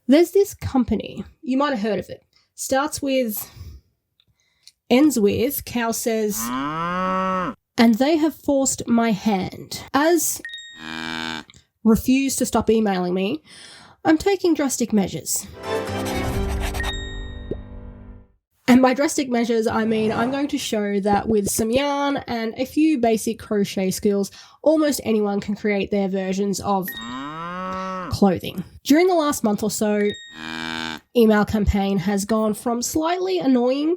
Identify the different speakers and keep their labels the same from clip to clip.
Speaker 1: There's this company, you might have heard of it. Ends with, Cow says, and they have forced my hand. As refuse to stop emailing me, I'm taking drastic measures. And by drastic measures, I mean I'm going to show that with some yarn and a few basic crochet skills, almost anyone can create their versions of clothing. During the last month or so, email campaign has gone from slightly annoying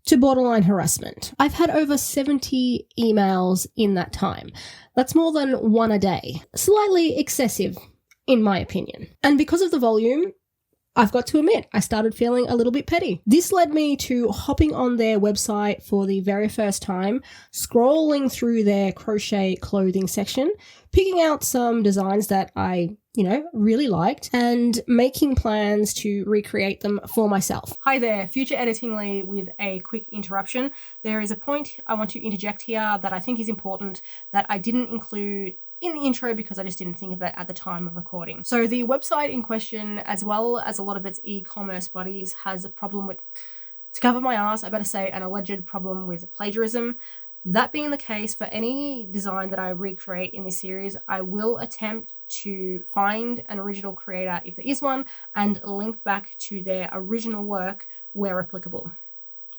Speaker 1: to borderline harassment. I've had over 70 emails in that time. That's more than one a day. Slightly excessive, in my opinion. And because of the volume, I've got to admit, I started feeling a little bit petty. This led me to hopping on their website for the very first time, scrolling through their crochet clothing section, picking out some designs that I really liked, and making plans to recreate them for myself. Hi there, Future Editingly with a quick interruption. There is a point I want to interject here that I think is important that I didn't include in the intro because I just didn't think of it at the time of recording. So the website in question, as well as a lot of its e-commerce buddies, has a problem with, to cover my ass, I better say an alleged problem with plagiarism. That being the case, for any design that I recreate in this series, I will attempt to find an original creator if there is one and link back to their original work where applicable.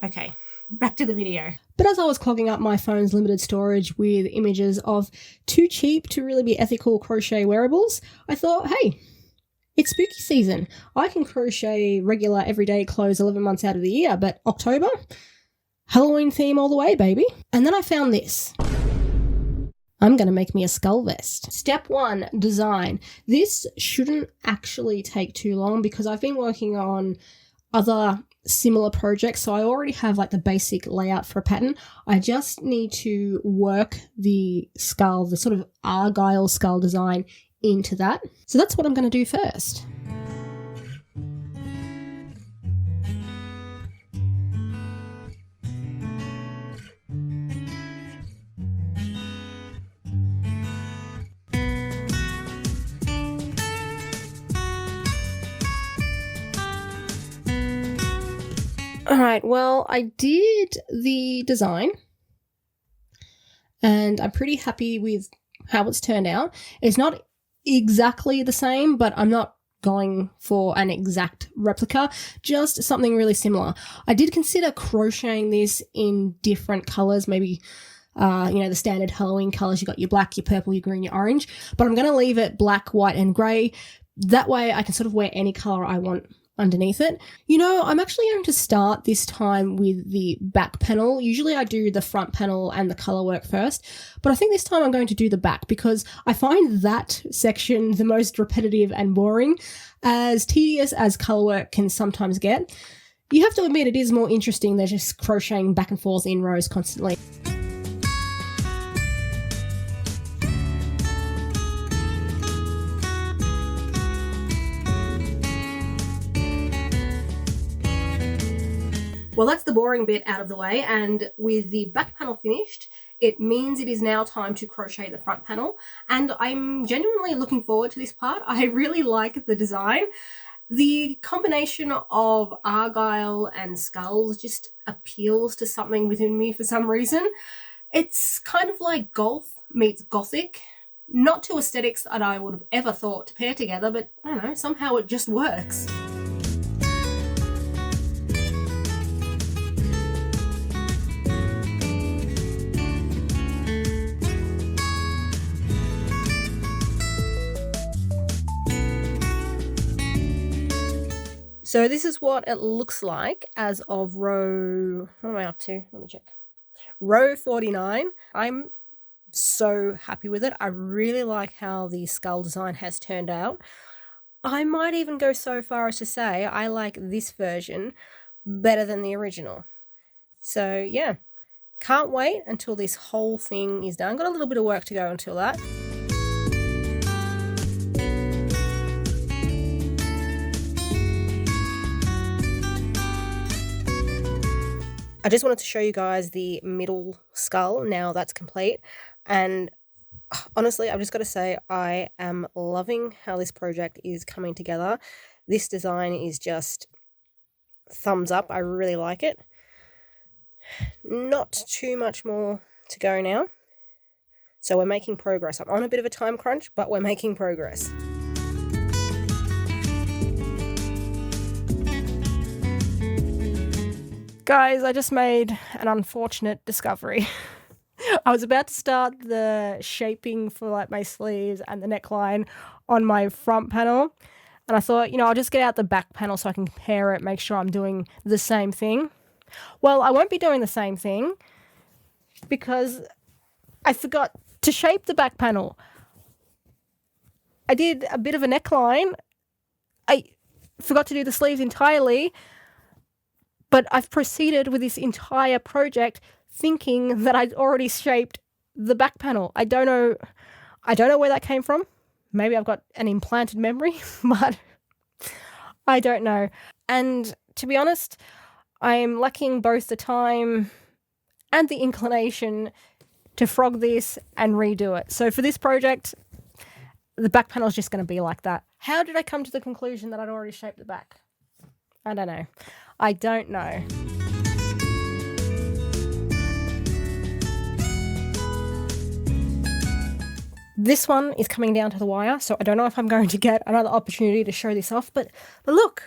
Speaker 1: Okay, back to the video. But as I was clogging up my phone's limited storage with images of too cheap to really be ethical crochet wearables, I thought, hey, it's spooky season. I can crochet regular everyday clothes 11 months out of the year, but October? Halloween theme all the way, baby. And then I found this. I'm going to make me a skull vest. Step 1, design. This shouldn't actually take too long because I've been working on other similar projects, so I already have like the basic layout for a pattern. I just need to work the skull, the sort of argyle skull design into that. So that's what I'm going to do first. Alright, well, I did the design and I'm pretty happy with how it's turned out. It's not exactly the same, but I'm not going for an exact replica, just something really similar. I did consider crocheting this in different colours, maybe the standard Halloween colours. You got your black, your purple, your green, your orange, but I'm going to leave it black, white and grey. That way I can sort of wear any colour I want underneath it. I'm actually going to start this time with the back panel. Usually I do the front panel and the colour work first, but I think this time I'm going to do the back because I find that section the most repetitive and boring, as tedious as colour work can sometimes get. You have to admit it is more interesting than just crocheting back and forth in rows constantly. Well, that's the boring bit out of the way, and with the back panel finished, it means it is now time to crochet the front panel, and I'm genuinely looking forward to this part. I really like the design. The combination of argyle and skulls just appeals to something within me for some reason. It's kind of like golf meets gothic. Not two aesthetics that I would have ever thought to pair together, but I don't know, somehow it just works. So this is what it looks like as of row, what am I up to? Let me check. Row 49. I'm so happy with it. I really like how the skull design has turned out. I might even go so far as to say I like this version better than the original. So yeah, can't wait until this whole thing is done. Got a little bit of work to go until that. I just wanted to show you guys the middle skull now that's complete, and honestly I've just got to say I am loving how this project is coming together. This design is just thumbs up. I really like it. Not too much more to go now. So we're making progress. I'm on a bit of a time crunch, but we're making progress. Guys, I just made an unfortunate discovery. I was about to start the shaping for like my sleeves and the neckline on my front panel. And I thought, I'll just get out the back panel so I can compare it, make sure I'm doing the same thing. Well, I won't be doing the same thing because I forgot to shape the back panel. I did a bit of a neckline. I forgot to do the sleeves entirely, but I've proceeded with this entire project thinking that I'd already shaped the back panel. I don't know where that came from. Maybe I've got an implanted memory, but I don't know. And to be honest, I'm lacking both the time and the inclination to frog this and redo it. So for this project, the back panel is just going to be like that. How did I come to the conclusion that I'd already shaped the back? I don't know. I don't know. This one is coming down to the wire, so I don't know if I'm going to get another opportunity to show this off, but look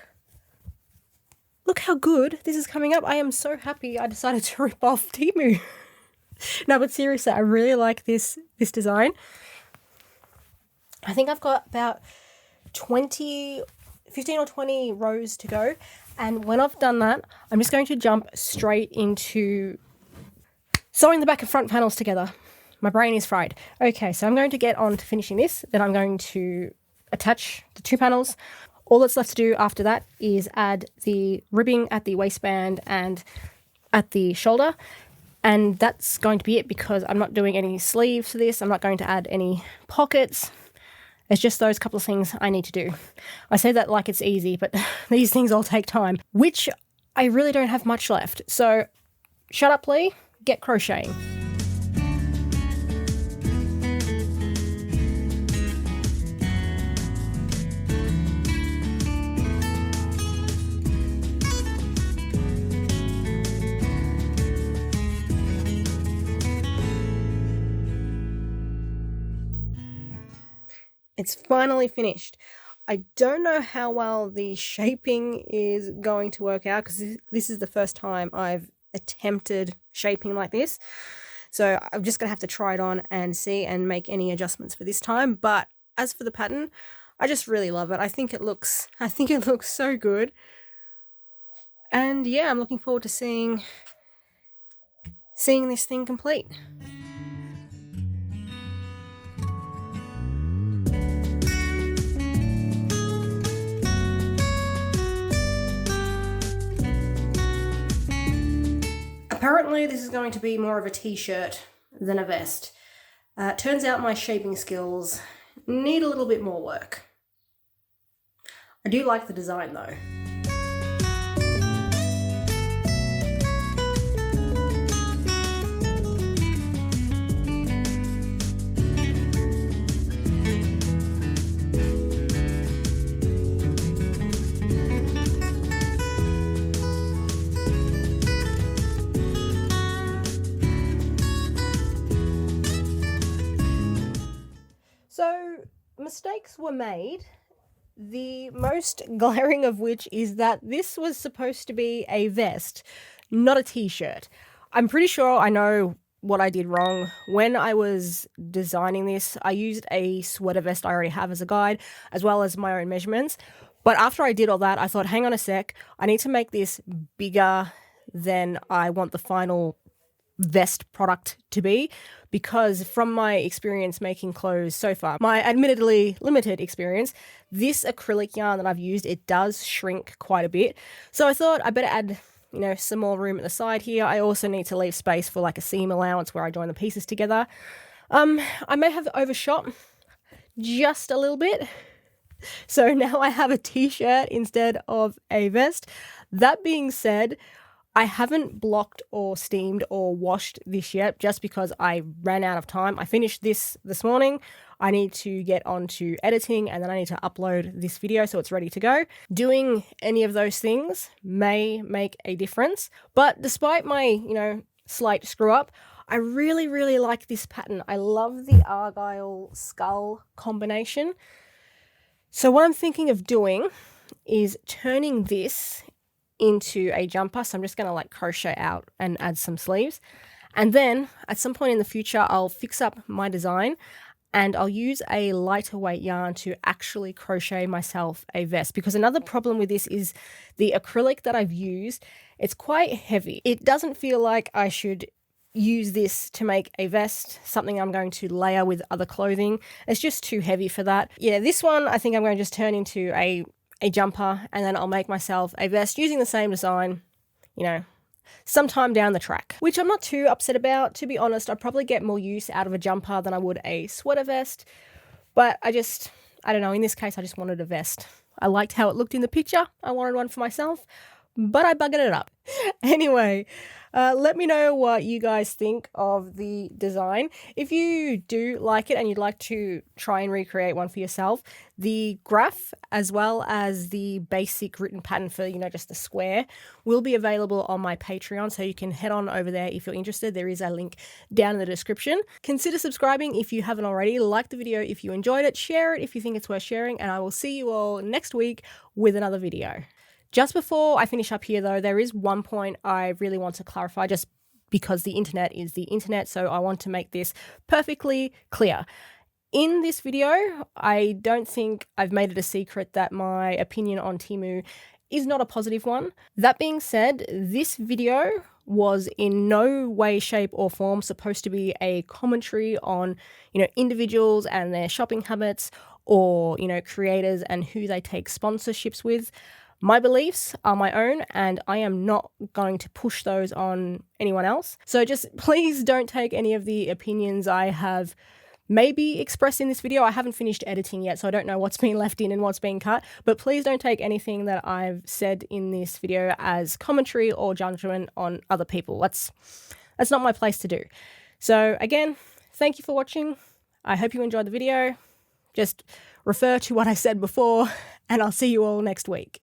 Speaker 1: how good this is coming up. I am so happy I decided to rip off Temu. No, but seriously, I really like this design. I think I've got about 15 or 20 rows to go, and when I've done that, I'm just going to jump straight into sewing the back and front panels together. My brain is fried. Okay, so I'm going to get on to finishing this. Then I'm going to attach the two panels. All that's left to do after that is add the ribbing at the waistband and at the shoulder. And that's going to be it because I'm not doing any sleeves for this. I'm not going to add any pockets. It's just those couple of things I need to do. I say that like it's easy, but these things all take time, which I really don't have much left. So shut up, Lee. Get crocheting. It's finally finished. I don't know how well the shaping is going to work out because this is the first time I've attempted shaping like this. So I'm just going to have to try it on and see and make any adjustments for this time. But as for the pattern, I just really love it. I think it looks so good. And yeah, I'm looking forward to seeing this thing complete. Apparently this is going to be more of a t-shirt than a vest. Turns out my shaping skills need a little bit more work. I do like the design though. So, mistakes were made, the most glaring of which is that this was supposed to be a vest, not a t-shirt. I'm pretty sure I know what I did wrong. When I was designing this, I used a sweater vest I already have as a guide, as well as my own measurements. But after I did all that, I thought, hang on a sec, I need to make this bigger than I want the final vest product to be, because from my experience making clothes so far, my admittedly limited experience, this acrylic yarn that I've used, it does shrink quite a bit. So I thought I better add, some more room at the side here. I also need to leave space for like a seam allowance where I join the pieces together. I may have overshot just a little bit. So now I have a t-shirt instead of a vest. That being said, I haven't blocked or steamed or washed this yet just because I ran out of time. I finished this morning. I need to get onto editing, and then I need to upload this video so it's ready to go. Doing any of those things may make a difference, but despite my, slight screw up, I really, really like this pattern. I love the Argyle skull combination. So what I'm thinking of doing is turning this into a jumper. So I'm just going to like crochet out and add some sleeves. And then at some point in the future, I'll fix up my design and I'll use a lighter weight yarn to actually crochet myself a vest. Because another problem with this is the acrylic that I've used, it's quite heavy. It doesn't feel like I should use this to make a vest, something I'm going to layer with other clothing. It's just too heavy for that. Yeah, this one I think I'm going to just turn into a jumper, and then I'll make myself a vest using the same design, sometime down the track, which I'm not too upset about. To be honest, I'd probably get more use out of a jumper than I would a sweater vest, but I don't know, in this case I just wanted a vest. I liked how it looked in the picture. I wanted one for myself, but I buggered it up. Anyway, let me know what you guys think of the design. If you do like it and you'd like to try and recreate one for yourself, the graph as well as the basic written pattern for, just the square will be available on my Patreon. So you can head on over there if you're interested. There is a link down in the description. Consider subscribing if you haven't already. Like the video if you enjoyed it. Share it if you think it's worth sharing. And I will see you all next week with another video. Just before I finish up here though, there is one point I really want to clarify, just because the internet is the internet, so I want to make this perfectly clear. In this video, I don't think I've made it a secret that my opinion on Temu is not a positive one. That being said, this video was in no way, shape or form supposed to be a commentary on, individuals and their shopping habits, or, creators and who they take sponsorships with. My beliefs are my own, and I am not going to push those on anyone else. So just please don't take any of the opinions I have maybe expressed in this video. I haven't finished editing yet, so I don't know what's been left in and what's been cut. But please don't take anything that I've said in this video as commentary or judgment on other people. That's not my place to do. So again, thank you for watching. I hope you enjoyed the video. Just refer to what I said before, and I'll see you all next week.